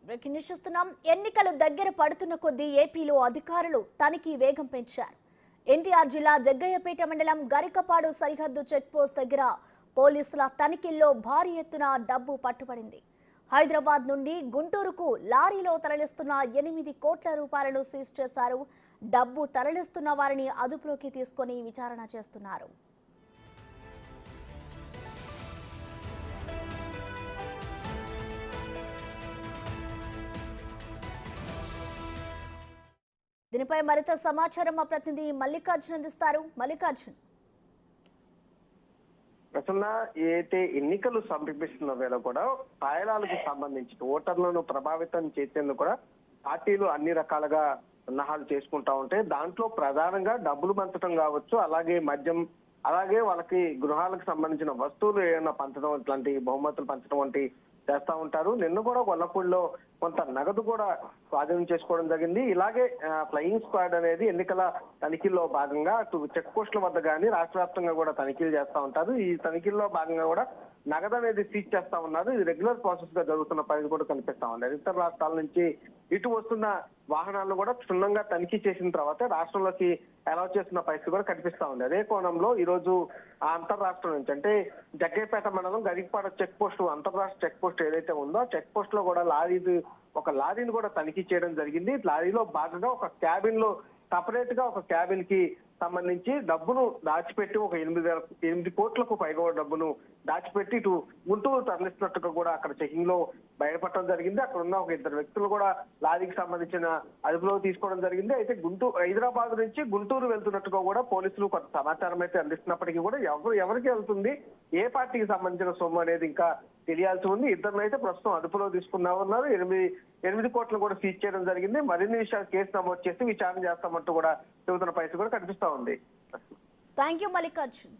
Breaking news చూస్తున్నాం. ఎన్నికలు దగ్గర పడుతున్న కొద్దీ ఏపీలో అధికారులు తనిఖీ వేగం పెంచారు. ఎన్టీఆర్ జిల్లా జగ్గయ్యపేట మండలం గరికపాడు సరిహద్దు చెక్పోస్ట్ దగ్గర పోలీసుల తనిఖీల్లో భారీ ఎత్తున డబ్బు పట్టుబడింది. హైదరాబాద్ నుండి గుంటూరుకు లారీలో తరలిస్తున్న 8 కోట్ల రూపాయలను సీజ్ చేశారు. డబ్బు తరలిస్తున్న వారిని అదుపులోకి తీసుకొని విచారణ చేస్తున్నారు. దీనిపై మరింత సమాచారం మా ప్రతినిధి మల్లికార్జున్ అందిస్తారు. మల్లికార్జున్, ప్రసన్న, ఏదైతే ఎన్నికలు సమీపిస్తున్న వేళ కూడా తాయిలాలకు సంబంధించి ఓటర్లను ప్రభావితం చేసేందుకు కూడా పార్టీలు అన్ని రకాలుగా సన్నాహాలు చేసుకుంటా ఉంటే దాంట్లో ప్రధానంగా డబ్బులు పంచడం కావచ్చు, అలాగే మద్యం, అలాగే వాళ్ళకి గృహాలకు సంబంధించిన వస్తువులు ఏమైనా పంచడం, ఇట్లాంటి బహుమతులు పంచడం వంటి చేస్తా ఉంటారు. నిన్న కూడా గొల్లపూడిలో కొంత నగదు కూడా స్వాధీనం చేసుకోవడం జరిగింది. ఇలాగే ఫ్లయింగ్ స్క్వాడ్ అనేది ఎన్నికల తనిఖీల్లో భాగంగా అటు చెక్ పోస్టుల వద్ద కానీ రాష్ట్ర వ్యాప్తంగా కూడా తనిఖీలు చేస్తా ఉంటారు. ఈ తనిఖీల్లో భాగంగా కూడా నగదు అనేది సీజ్ చేస్తా ఉన్నారు. ఇది రెగ్యులర్ ప్రాసెస్ గా జరుగుతున్న పరిస్థితి కూడా కనిపిస్తా ఉంది. ఇతర రాష్ట్రాల నుంచి ఇటు వస్తున్న వాహనాలను కూడా క్షుణ్ణంగా తనిఖీ చేసిన తర్వాత రాష్ట్రంలోకి అలౌ చేస్తున్న పరిస్థితి కూడా కనిపిస్తా ఉంది. అదే కోణంలో ఈ రోజు ఆ అంతర్రాష్ట్రం నుంచి అంటే జగ్గయ్యపేట మండలం గరికపాడు చెక్ పోస్ట్, అంతర్రాష్ట్ర చెక్ పోస్ట్ ఏదైతే ఉందో ఆ చెక్ పోస్ట్ లో కూడా ఒక లారీని కూడా తనిఖీ చేయడం జరిగింది. లారీలో భాగంగా ఒక క్యాబిన్ లో సపరేట్ గా ఒక క్యాబిన్ కి సంబంధించి డబ్బును దాచిపెట్టి ఒక 8 కోట్లకు పైగా డబ్బును దాచిపెట్టి ఇటు గుంటూరు తరలిస్తున్నట్టుగా కూడా అక్కడ చెకింగ్ లో బయటపడటం జరిగింది. అక్కడ ఉన్న ఒక 2 వ్యక్తులు కూడా లారీకి సంబంధించిన అదుపులోకి తీసుకోవడం జరిగింది. అయితే హైదరాబాద్ నుంచి గుంటూరు వెళ్తున్నట్టుగా కూడా పోలీసులు కొంత సమాచారం అయితే అందిస్తున్నప్పటికీ కూడా ఎవరికి వెళ్తుంది, ఏ పార్టీకి సంబంధించిన సొమ్ము అనేది ఇంకా తెలియాల్సి ఉంది. ఇద్దరినైతే ప్రస్తుతం అదుపులో తీసుకున్నామన్నారు. 8 కోట్లు కూడా సీజ్ చేయడం జరిగింది. మరిన్ని విషయాలు కేసు నమోదు చేసి విచారణ చేస్తామంటూ కూడా చెబుతున్న పరిస్థితి కూడా కనిపిస్తా ఉంది. Thank you Mallikarjun.